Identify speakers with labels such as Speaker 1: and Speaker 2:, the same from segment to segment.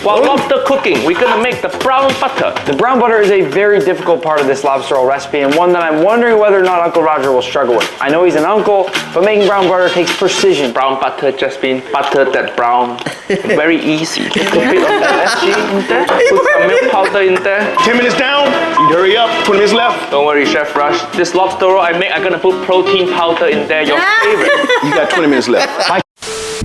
Speaker 1: While lobster cooking, we're gonna make the brown butter. The brown butter is a very difficult part of this lobster roll recipe and one that I'm wondering whether or not Uncle Roger will struggle with. I know he's an uncle, but making brown butter takes precision. Brown butter just means butter that's brown. Very easy. Put a bit of MSG in there, put some milk powder in there.
Speaker 2: 10 minutes down, you hurry up, 20 minutes left.
Speaker 1: Don't worry, Chef Rush. This lobster roll I make, I'm gonna put protein powder in there, your favorite.
Speaker 2: You got 20 minutes left.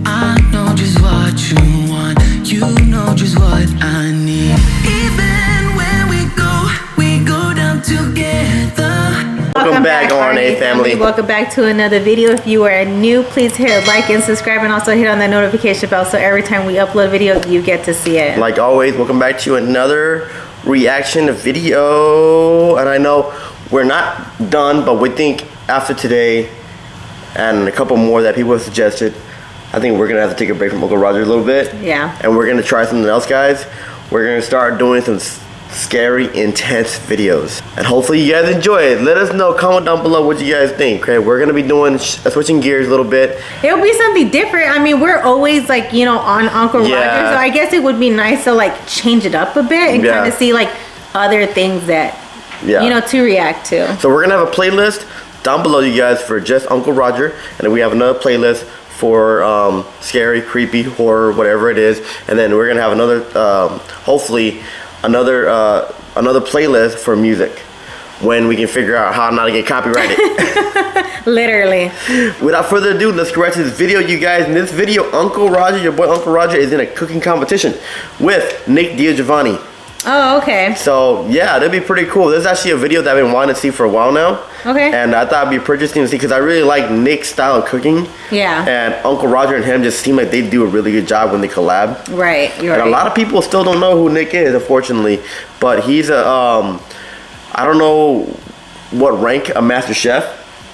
Speaker 3: I know just what you want, you know just what I need. Even when we go down together.
Speaker 4: Welcome back, RNA family.
Speaker 5: Welcome back to another video. If you are new, please hit like and subscribe, and also hit on that notification bell so every time we upload a video, you get to see it.
Speaker 4: Like always, welcome back to another reaction video. And I know we're not done, but we think after today and a couple more that people have suggested, I think we're gonna have to take a break from Uncle Roger a little bit.
Speaker 5: Yeah.
Speaker 4: And we're gonna try something else, guys. We're gonna start doing some scary, intense videos. And hopefully you guys enjoy it. Let us know, comment down below what you guys think. Okay, we're gonna be doing, switching gears a little bit.
Speaker 5: It'll be something different. I mean, we're always like, you know, on Uncle Roger, so I guess it would be nice to like change it up a bit and kind of see like other things that, you know, to react to.
Speaker 4: So we're gonna have a playlist down below, you guys, for just Uncle Roger. And then we have another playlist for scary, creepy, horror, whatever it is. And then we're gonna have another, hopefully, another playlist for music when we can figure out how not to get copyrighted.
Speaker 5: Literally.
Speaker 4: Without further ado, let's go right to this video, you guys. In this video, Uncle Roger, your boy Uncle Roger, is in a cooking competition with Nick DiGiovanni.
Speaker 5: Oh, okay.
Speaker 4: So yeah, that'd be pretty cool. This is actually a video that I've been wanting to see for a while now.
Speaker 5: Okay.
Speaker 4: And I thought it'd be pretty interesting to see because I really like Nick's style of cooking.
Speaker 5: Yeah.
Speaker 4: And Uncle Roger and him just seem like they do a really good job when they collab.
Speaker 5: Right. You're
Speaker 4: and
Speaker 5: right.
Speaker 4: a lot of people still don't know who Nick is, unfortunately. But he's a I don't know what rank a master chef,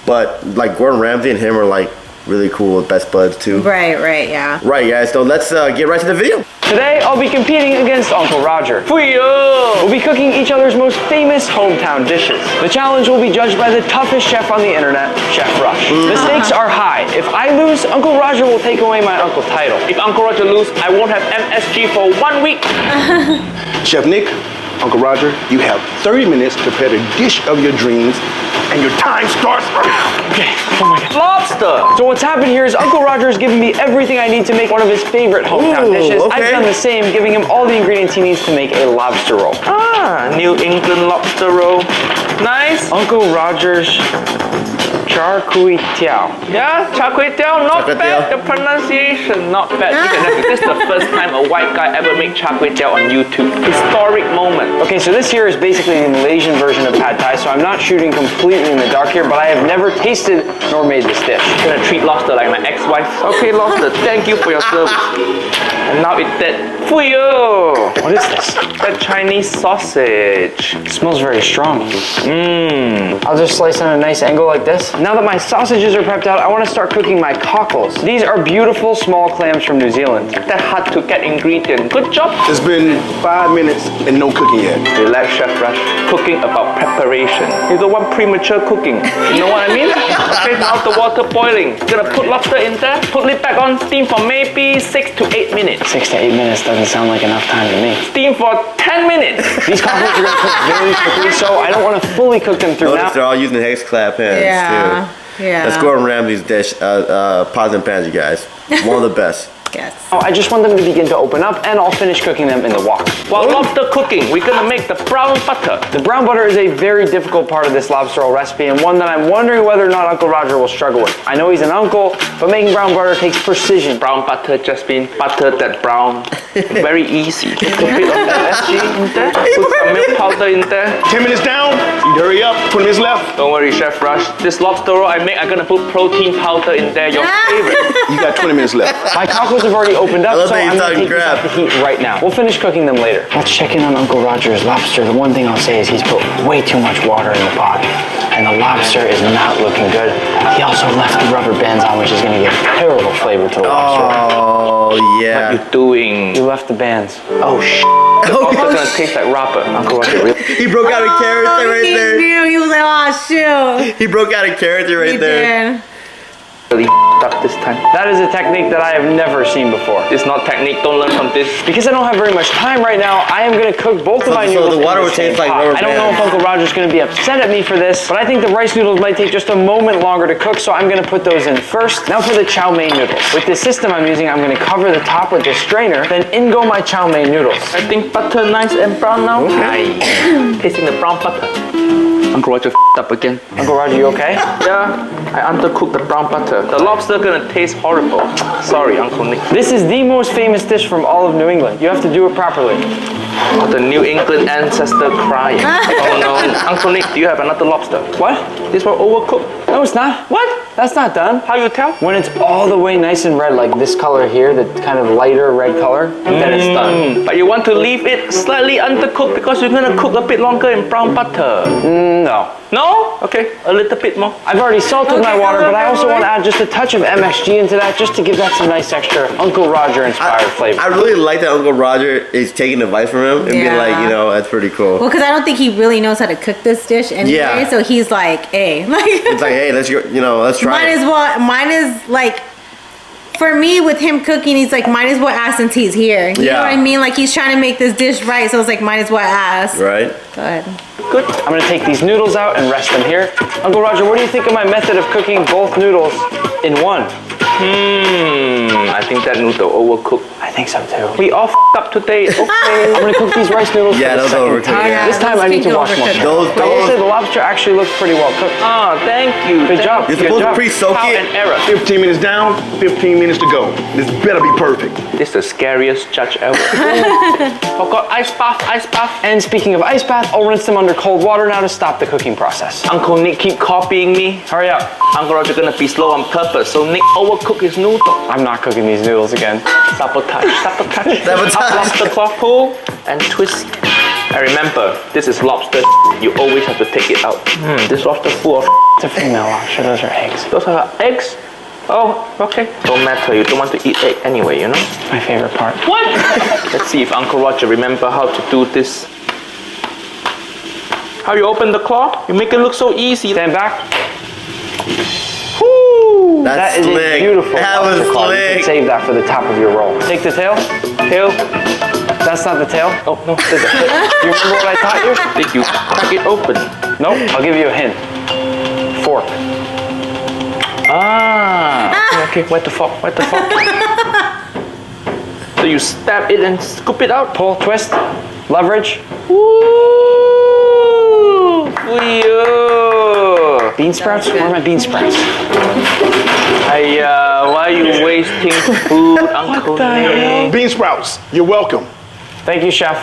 Speaker 4: but like Gordon Ramsay and him are like really cool, best buds too.
Speaker 5: Right, yeah.
Speaker 4: Right, guys. So let's get right to the video.
Speaker 1: Today, I'll be competing against Uncle Roger. We'll be cooking each other's most famous hometown dishes. The challenge will be judged by the toughest chef on the internet, Chef Rush. The stakes are high. If I lose, Uncle Roger will take away my uncle title. If Uncle Roger loses, I won't have MSG for 1 week.
Speaker 2: Chef Nick, Uncle Roger, you have 30 minutes to prepare the dish of your dreams, and your time starts now.
Speaker 1: Okay, oh my God. Lobster! So what's happened here is Uncle Roger is giving me everything I need to make one of his favorite hometown dishes.
Speaker 4: Okay.
Speaker 1: I've done the same, giving him all the ingredients he needs to make a lobster roll. Ah, New England lobster roll. Nice. Uncle Roger's char kway teow. Yeah, char kway teow, not bad. The pronunciation, not bad. This is the first time a white guy ever made char kway teow on YouTube. Historic moment. Okay, so this here is basically the Malaysian version of pad thai, so I'm not shooting completely in the dark here, but I have never tasted nor made this dish. I'm gonna treat lobster like my ex-wife. Okay, lobster, thank you for your service. And now it's that. Fuyo! What is this? That Chinese sausage. It smells very strong. Mmm. I'll just slice on a nice angle like this. Now that my sausages are prepped out, I want to start cooking my cockles. These are beautiful small clams from New Zealand. They're hard to get ingredient. Good job.
Speaker 2: It's been 5 minutes and no cooking yet.
Speaker 1: Relax, Chef Rush. Cooking about preparation. You don't want premature cooking. You know what I mean? Okay, now the water boiling. Gonna put lobster in there. Put it back on steam for maybe 6 to 8 minutes. 6 to 8 minutes doesn't sound like enough time to me. Steam for 10 minutes. These cockles are gonna cook very quickly, so I don't want to fully cook them through now.
Speaker 4: They're all using hex clap pans too.
Speaker 5: Yeah.
Speaker 4: That's Gordon Ramsay's dish, pots and pans, you guys. One of the best.
Speaker 5: Yes.
Speaker 1: Oh, I just want them to begin to open up, and I'll finish cooking them in the wok. While lobster cooking, we're gonna make the brown butter. The brown butter is a very difficult part of this lobster roll recipe, and one that I'm wondering whether or not Uncle Roger will struggle with. I know he's an uncle, but making brown butter takes precision. Brown butter just means butter that's brown. Very easy. Put a bit of MSG in there, put some milk powder in there.
Speaker 2: 10 minutes down, you hurry up, 20 minutes left.
Speaker 1: Don't worry, Chef Rush. This lobster roll I make, I'm gonna put protein powder in there, your favorite.
Speaker 2: You got 20 minutes left.
Speaker 1: My cockles have already opened up, so I'm gonna take these
Speaker 4: crap.
Speaker 1: off the heat right now. We'll finish cooking them later. Let's check in on Uncle Roger's lobster. The one thing I'll say is he's put way too much water in the pot, and the lobster is not looking good. He also left the rubber bands on, which is gonna give terrible flavor to the lobster.
Speaker 4: Oh yeah.
Speaker 1: What are you doing? You left the bands. Oh sh. It's also gonna taste like rapper. Uncle Roger, really?
Speaker 4: He broke out a character right there.
Speaker 5: He was like, oh shoot.
Speaker 4: He broke out a character right there.
Speaker 5: Did.
Speaker 1: really up this time. That is a technique that I have never seen before. It's not technique, don't learn from this. Because I don't have very much time right now, I am gonna cook both of my noodles.
Speaker 4: So the water would taste like rubber
Speaker 1: I don't know if Uncle Roger's gonna be upset at me for this, but I think the rice noodles might take just a moment longer to cook, so I'm gonna put those in first. Now for the chow mein noodles. With this system I'm using, I'm gonna cover the top with the strainer, then in go my chow mein noodles. I think butter nice and brown now. Okay. Tasting the brown butter. Uncle Roger up again. Uncle Roger, you okay? Yeah, I undercooked the brown butter. The lobster gonna taste horrible. Sorry, Uncle Nick. This is the most famous dish from all of New England. You have to do it properly. Oh, the New England ancestor crying. Oh no. Uncle Nick, do you have another lobster? What? This one overcooked? No, it's not. What? That's not done. How you tell? When it's all the way nice and red, like this color here, the kind of lighter red color, then it's done. But you want to leave it slightly undercooked because you're gonna cook a bit longer in brown butter. No. No? Okay, a little bit more. I've already salted my water, but I also want to add just a touch of MSG into that just to give that some nice extra Uncle Roger inspired flavor.
Speaker 4: I really like that Uncle Roger is taking advice from him and being like, you know, that's pretty cool.
Speaker 5: Well, because I don't think he really knows how to cook this dish anyway, so he's like, hey.
Speaker 4: It's like, hey, let's try it.
Speaker 5: Mine is like, for me, with him cooking, he's like, might as well ask since he's here. You know what I mean? Like, he's trying to make this dish right, so it's like, might as well ask.
Speaker 4: Right.
Speaker 5: Go ahead.
Speaker 1: Good. I'm gonna take these noodles out and rest them here. Uncle Roger, what do you think of my method of cooking both noodles in one? I think that noodle overcooked. I think so too. We all up today. Okay. I'm gonna cook these rice noodles for the second time.
Speaker 5: Yeah,
Speaker 1: this time I need to wash more. I will say the lobster actually looks pretty well cooked. Oh, thank you. Good job.
Speaker 4: You're supposed to pre-soak it.
Speaker 1: And error.
Speaker 2: 15 minutes down, 15 minutes to go. This better be perfect.
Speaker 1: This is the scariest judge ever. Forgot ice bath, ice bath. And speaking of ice bath, I'll rinse them under cold water now to stop the cooking process. Uncle Nick keep copying me. Hurry up. Uncle Roger gonna be slow on purpose, so Nick overcook his noodle. I'm not cooking these noodles again. Sabotage, sabotage.
Speaker 4: Sabotage.
Speaker 1: Up lobster claw, pull and twist. And remember, this is lobster. You always have to take it out. This lobster full of. It's a female lobster. Those are eggs. Those are eggs? Oh, okay. Don't matter. You don't want to eat egg anyway, you know? It's my favorite part. What? Let's see if Uncle Roger remember how to do this. How you open the claw? You make it look so easy. Stand back. Woo!
Speaker 4: That is
Speaker 1: a beautiful.
Speaker 4: That was
Speaker 1: claw. You
Speaker 4: slick.
Speaker 1: can save that for the top of your roll. Take the tail. Tail. That's not the tail. Oh, no. Do you remember what I taught you? Did you crack it open? Nope. I'll give you a hint. Fork. Ah. Okay, wet the fork. Wet the fork. So you stab it and scoop it out. Pull, twist, leverage. Woo! Bean sprouts? Where are my bean sprouts? Why are you wasting food, Uncle Nick?
Speaker 2: Bean sprouts, you're welcome.
Speaker 1: Thank you, Chef.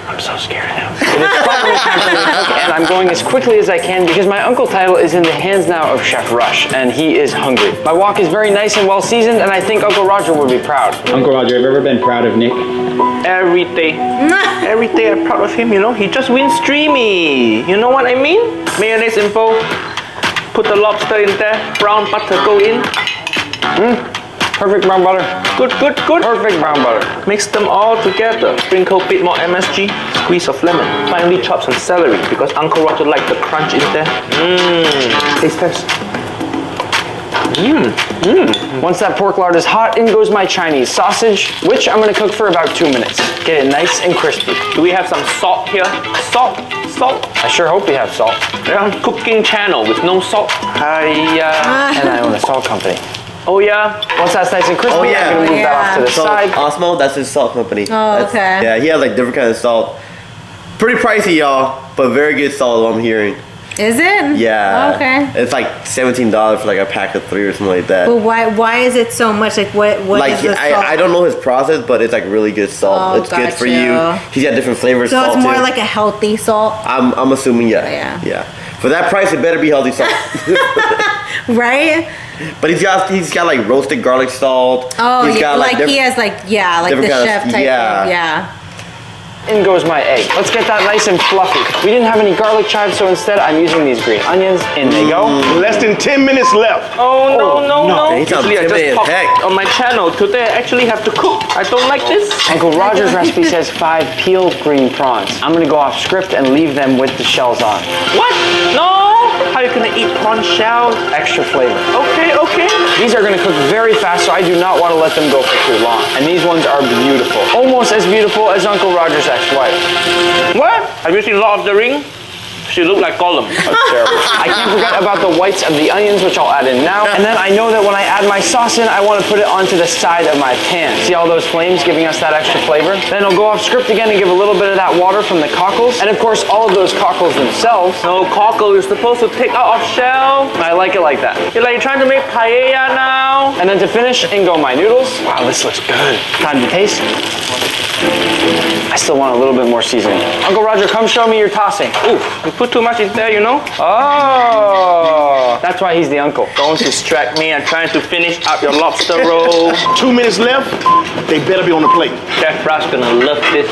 Speaker 1: I'm so scared now. It is finally time for me to cook, and I'm going as quickly as I can because my uncle title is in the hands now of Chef Rush, and he is hungry. My wok is very nice and well seasoned, and I think Uncle Roger would be proud.
Speaker 6: Uncle Roger, have you ever been proud of Nick?
Speaker 1: Every day. Every day I'm proud of him, you know? He just wins streamy. You know what I mean? Mayonnaise in bowl. Put the lobster in there. Brown butter go in. Perfect brown butter. Good, good, good. Perfect brown butter. Mix them all together. Sprinkle a bit more MSG. Squeeze of lemon. Finely chop some celery because Uncle Roger likes the crunch in there. Taste test. Once that pork lard is hot, in goes my Chinese sausage, which I'm gonna cook for about 2 minutes. Get it nice and crispy. Do we have some salt here? Salt? Salt? I sure hope we have salt. We're on cooking channel with no salt. And I own a salt company. Oh yeah. Once that's nice and crispy, I'm gonna move that off to the side.
Speaker 4: Osmo, that's his salt company.
Speaker 5: Oh, okay.
Speaker 4: Yeah, he has like different kinds of salt. Pretty pricey, y'all, but very good salt, I'm hearing.
Speaker 5: Is it?
Speaker 4: Yeah.
Speaker 5: Okay.
Speaker 4: It's like $17 for like a pack of 3 or something like that.
Speaker 5: But why is it so much? Like what
Speaker 4: like
Speaker 5: is the salt?
Speaker 4: I don't know his process, but it's like really good salt.
Speaker 5: Oh,
Speaker 4: it's good for you. He's got different flavors.
Speaker 5: So
Speaker 4: salt
Speaker 5: it's more
Speaker 4: too.
Speaker 5: like a healthy salt.
Speaker 4: I'm assuming yeah. For that price, it better be healthy salt.
Speaker 5: Right?
Speaker 4: But he's got like roasted garlic salt.
Speaker 5: Oh,
Speaker 4: he's got,
Speaker 5: like he has like the chef type of,
Speaker 1: in goes my egg. Let's get that nice and fluffy. We didn't have any garlic chives, so instead I'm using these green onions. In they go.
Speaker 2: Less than 10 minutes left.
Speaker 1: Oh, no.
Speaker 4: Usually
Speaker 1: I just popped on my channel. Today I actually have to cook. I don't like this. Uncle Roger's recipe says 5 peeled green prawns. I'm gonna go off script and leave them with the shells on. What? No! How are you gonna eat prawn shells? Extra flavor. Okay. These are gonna cook very fast, so I do not want to let them go for too long. And these ones are beautiful. Almost as beautiful as Uncle Roger's ex-wife. What? Have you seen Lord of the Rings? She looked like Gollum. That's terrible. I can't forget about the whites of the onions, which I'll add in now. And then I know that when I add my sauce in, I want to put it onto the side of my pan. See all those flames giving us that extra flavor? Then I'll go off script again and give a little bit of that water from the cockles. And of course, all of those cockles themselves. No, cockle, you're supposed to take out of shell. I like it like that. You're like trying to make paella now. And then to finish, in go my noodles. Wow, this looks good. Time to taste. I still want a little bit more seasoning. Uncle Roger, come show me your tossing. Ooh, you put too much in there, you know? Oh, that's why he's the uncle. Don't distract me. I'm trying to finish up your lobster roll.
Speaker 2: 2 minutes left. They better be on the plate.
Speaker 1: Chef Raj gonna love this.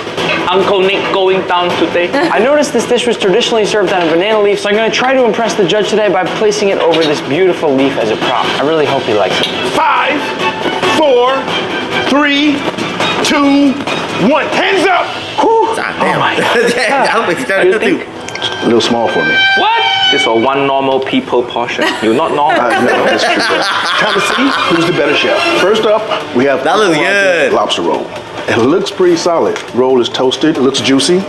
Speaker 1: Uncle Nick going down today. I noticed this dish was traditionally served on a banana leaf, so I'm gonna try to impress the judge today by placing it over this beautiful leaf as a prop. I really hope he likes it.
Speaker 2: 5, 4, 3, 2, 1. Hands up!
Speaker 4: Oh my God.
Speaker 1: You think?
Speaker 2: A little small for me.
Speaker 1: What? This is a one normal people portion. You're not normal.
Speaker 2: No, that's true. Time to see who's the better chef. First up, we have
Speaker 4: That looks good.
Speaker 2: lobster roll. It looks pretty solid. Roll is toasted. It looks juicy.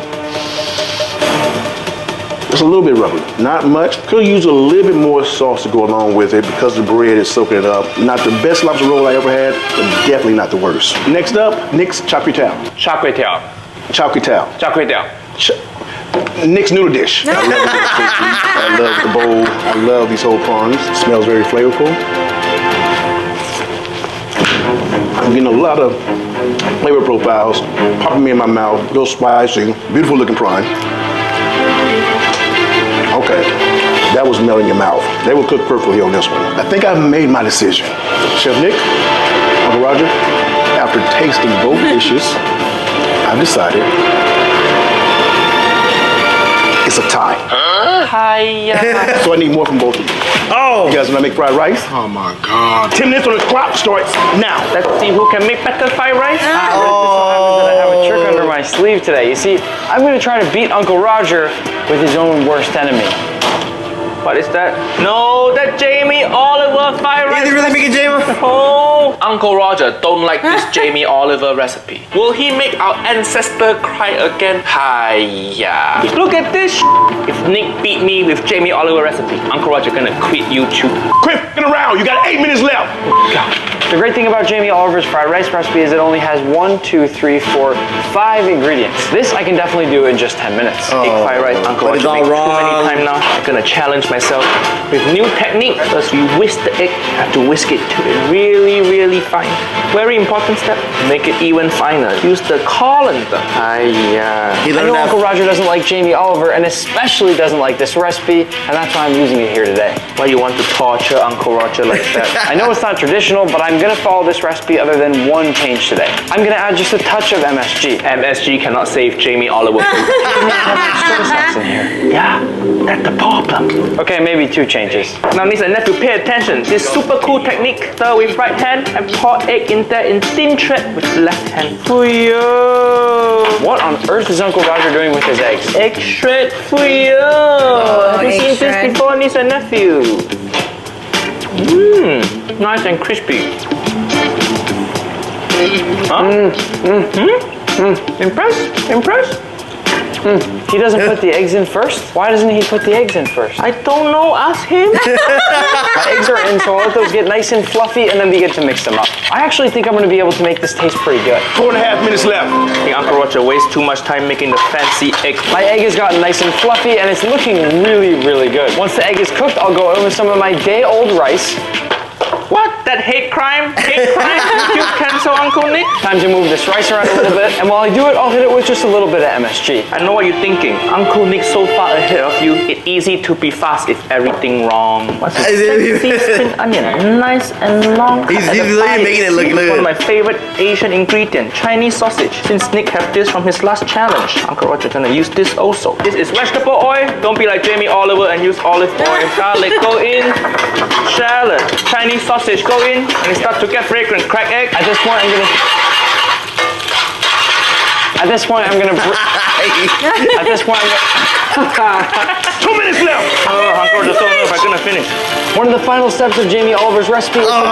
Speaker 2: It's a little bit rubbery. Not much. Could use a little bit more sauce to go along with it because the bread is soaking it up. Not the best lobster roll I ever had, but definitely not the worst. Next up, Nick's Char Kway Teow.
Speaker 1: Char Kway Teow.
Speaker 2: Char Kway Teow.
Speaker 1: Char Kway Teow.
Speaker 2: Nick's noodle dish. I love the I love the bowl. I love these whole prawns. It smells very flavorful. I'm getting a lot of flavor profiles popping me in my mouth. A little spicy, beautiful looking prawn. Okay, that was melting your mouth. They will cook perfectly on this one. I think I've made my decision. Chef Nick, Uncle Roger, after tasting both dishes, I've decided it's a tie.
Speaker 1: Hi.
Speaker 2: So I need more from both of you.
Speaker 1: Oh.
Speaker 2: You guys want to make fried rice?
Speaker 7: Oh my God.
Speaker 2: 10 minutes on the clock starts now.
Speaker 1: Let's see who can make better fried rice. That I have a trick under my sleeve today. You see, I'm going to try to beat Uncle Roger with his own worst enemy. What is that? No, that Jamie Oliver fried rice.
Speaker 4: Is he really making Jamie?
Speaker 1: Oh, Uncle Roger don't like this Jamie Oliver recipe. Will he make our ancestor cry again? Hiya. Look at this. If Nick beat me with Jamie Oliver recipe, Uncle Roger gonna quit YouTube.
Speaker 2: Quick, get around. You got 8 minutes left.
Speaker 1: God. The great thing about Jamie Oliver's fried rice recipe is it only has 1, 2, 3, 4, 5 ingredients. This I can definitely do in just 10 minutes. Egg fried rice, Uncle
Speaker 4: but it's
Speaker 1: Roger
Speaker 4: all
Speaker 1: made
Speaker 4: wrong.
Speaker 1: too many times now. I'm gonna challenge myself with new technique. First we whisk the egg, have to whisk it to it really, really fine. Very important step, make it even finer. Use the colander. I know Uncle Roger doesn't like Jamie Oliver and especially doesn't like this recipe, and that's why I'm using it here today. Why you want to torture Uncle Roger like that? I know it's not traditional, but I'm gonna follow this recipe other than one change today. I'm gonna add just a touch of MSG. MSG cannot save Jamie Oliver. Soy sauce in here. Yeah, that's the problem. Okay, maybe 2 changes. Now niece and nephew, pay attention. This super cool technique. Stir with right hand and pour egg in there in thin thread with left hand. What on earth is Uncle Roger doing with his eggs? Egg shred for you. Have you seen this before, niece and nephew? Nice and crispy. Impressed? He doesn't put the eggs in first? Why doesn't he put the eggs in first? I don't know, ask him. My eggs are in, so I'll let those get nice and fluffy and then we get to mix them up. I actually think I'm gonna be able to make this taste pretty good.
Speaker 2: 4.5 minutes left.
Speaker 1: I think Uncle Roger wastes too much time making the fancy egg. My egg has gotten nice and fluffy and it's looking really, really good. Once the egg is cooked, I'll go in with some of my day-old rice. What? That hate crime? Hate crime? You cancel Uncle Nick? Time to move this rice around a little bit. And while I do it, I'll hit it with just a little bit of MSG. I know what you're thinking. Uncle Nick's so far ahead of you. It's easy to be fast if everything wrong. What's this? Sexy spring onion. Nice and long.
Speaker 4: He's literally making it look good.
Speaker 1: One of my favorite Asian ingredient, Chinese sausage. Since Nick had this from his last challenge, Uncle Roger's gonna use this also. This is vegetable oil. Don't be like Jamie Oliver and use olive oil. Garlic go in. Shallot. Chinese sausage go in. And it starts to get fragrant. Cracked egg. At this point, I'm gonna 2 minutes left. Oh, Uncle Roger don't know if I'm gonna finish. One of the final steps of Jamie Oliver's recipe is to and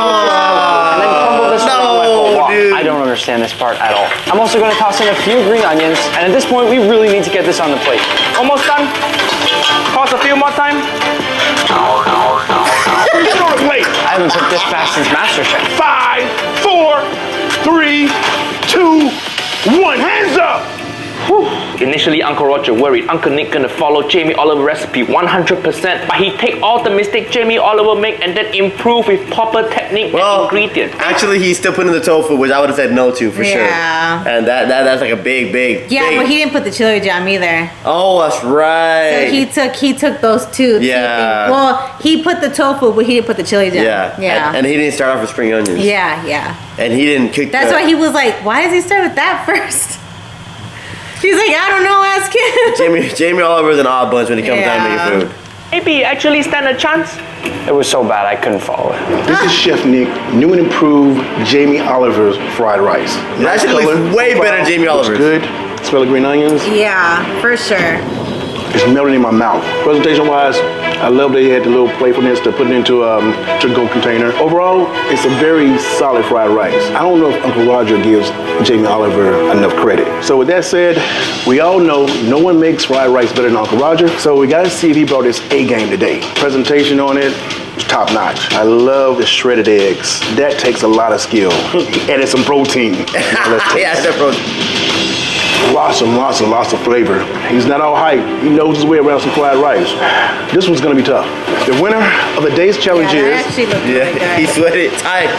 Speaker 1: then crumble this
Speaker 4: dude.
Speaker 1: I don't understand this part at all. I'm also gonna toss in a few green onions, and at this point, we really need to get this on the plate. Almost done. Toss a few more time. Get on the plate. I haven't cooked this fast since MasterChef. 5, 4, 3, 2, 1. Hands up. Whew. Initially, Uncle Roger worried Uncle Nick gonna follow Jamie Oliver recipe 100%, but he take all the mistake Jamie Oliver make and then improve with proper technique and ingredient.
Speaker 4: Actually, he's still putting the tofu, which I would have said no to for sure.
Speaker 5: Yeah.
Speaker 4: And that's like a big.
Speaker 5: Yeah, but he didn't put the chili jam either.
Speaker 4: Oh, that's right.
Speaker 5: So he took those two.
Speaker 4: Yeah.
Speaker 5: Well, he put the tofu, but he didn't put the chili jam.
Speaker 4: Yeah. And he didn't start off with spring onions.
Speaker 5: Yeah.
Speaker 4: And he didn't cook.
Speaker 5: That's why he was like, why does he start with that first? He's like, I don't know, ask him.
Speaker 4: Jamie Oliver's an odd bunch when it comes down to making food.
Speaker 1: Maybe actually stand a chance. It was so bad I couldn't follow it.
Speaker 2: This is Chef Nick, new and improved Jamie Oliver's fried rice.
Speaker 4: It actually looks way better than Jamie Oliver's.
Speaker 2: Good. Smell of green onions.
Speaker 5: Yeah, for sure.
Speaker 2: It's melting in my mouth. Presentation-wise, I love that he had the little playfulness to put it into a to-go container. Overall, it's a very solid fried rice. I don't know if Uncle Roger gives Jamie Oliver enough credit. So with that said, we all know no one makes fried rice better than Uncle Roger. So we gotta see if he brought his A game today. Presentation on it, top notch. I love the shredded eggs. That takes a lot of skill. He added some protein.
Speaker 4: Yeah, that's protein.
Speaker 2: Lots of flavor. He's not all hype. He knows his way around some fried rice. This one's gonna be tough. The winner of the day's challenge
Speaker 5: That
Speaker 2: is...
Speaker 5: actually looked really good.
Speaker 4: He sweated. Tight.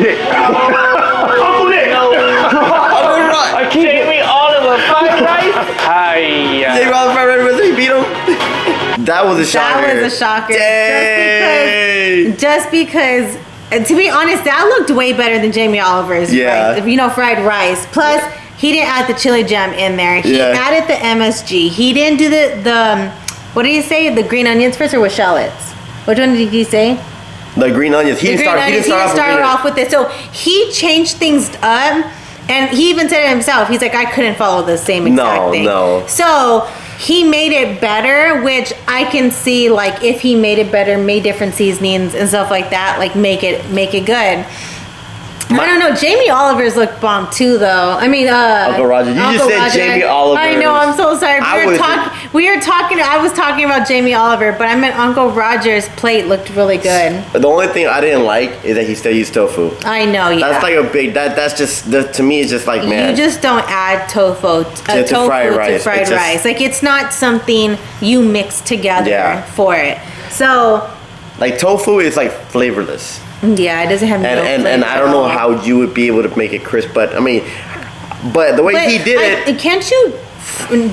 Speaker 2: Nick. Uncle Nick!
Speaker 1: I keep Jamie Oliver fried rice. Hi.
Speaker 4: Jamie Oliver fried rice, he beat him. That was a shocker.
Speaker 5: That was a shocker.
Speaker 4: Dang.
Speaker 5: Just because, to be honest, that looked way better than Jamie Oliver's.
Speaker 4: Yeah.
Speaker 5: Fried rice. Plus, he didn't add the chili jam in there. He added the MSG. He didn't do the what did he say? The green onions first or with shallots? Which one did he say?
Speaker 4: The green onions. He didn't start
Speaker 5: off with it. So he changed things up, and he even said it himself. He's like, I couldn't follow the same exact thing.
Speaker 4: No.
Speaker 5: So he made it better, which I can see. Like if he made it better, made different seasonings and stuff like that, like make it good. I don't know. Jamie Oliver's looked bomb too, though. I mean,
Speaker 4: Uncle Roger. You just said Jamie Oliver.
Speaker 5: I know. I'm so sorry. I was talking about Jamie Oliver, but I meant Uncle Roger's plate looked really good.
Speaker 4: But the only thing I didn't like is that he still used tofu.
Speaker 5: I know. Yeah.
Speaker 4: That's like a big. That's just to me. It's just like, man.
Speaker 5: You just don't add tofu to fried rice. Like it's not something you mix together for it. So.
Speaker 4: Like tofu is like flavorless.
Speaker 5: Yeah, it doesn't have no flavor.
Speaker 4: And I don't know how you would be able to make it crisp, but I mean, the way he did it.
Speaker 5: Can't you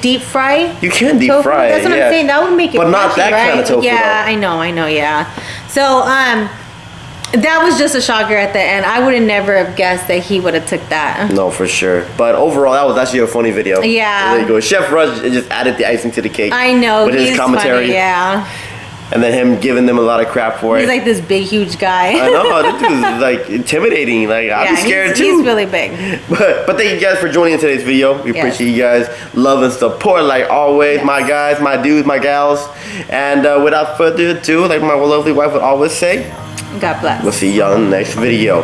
Speaker 5: deep fry?
Speaker 4: You can deep
Speaker 5: tofu?
Speaker 4: fry.
Speaker 5: That's what I'm saying. That would make it.
Speaker 4: But not that kind of tofu.
Speaker 5: Yeah, I know. Yeah. So that was just a shocker at the end. I would have never have guessed that he would have took that.
Speaker 4: No, for sure. But overall, that was actually a funny video.
Speaker 5: Yeah.
Speaker 4: There you go. Chef Rush just added the icing to the cake.
Speaker 5: I know.
Speaker 4: With his commentary.
Speaker 5: Funny, yeah.
Speaker 4: And then him giving them a lot of crap for it.
Speaker 5: He's like this big, huge guy.
Speaker 4: I know. This dude's like intimidating. Like, I'd be scared too.
Speaker 5: He's really big.
Speaker 4: But thank you guys for joining in today's video. We appreciate you guys' love and support like always. Yes. My guys, my dudes, my gals. And without further ado, like my lovely wife would always say,
Speaker 5: God bless.
Speaker 4: We'll see y'all in the next video.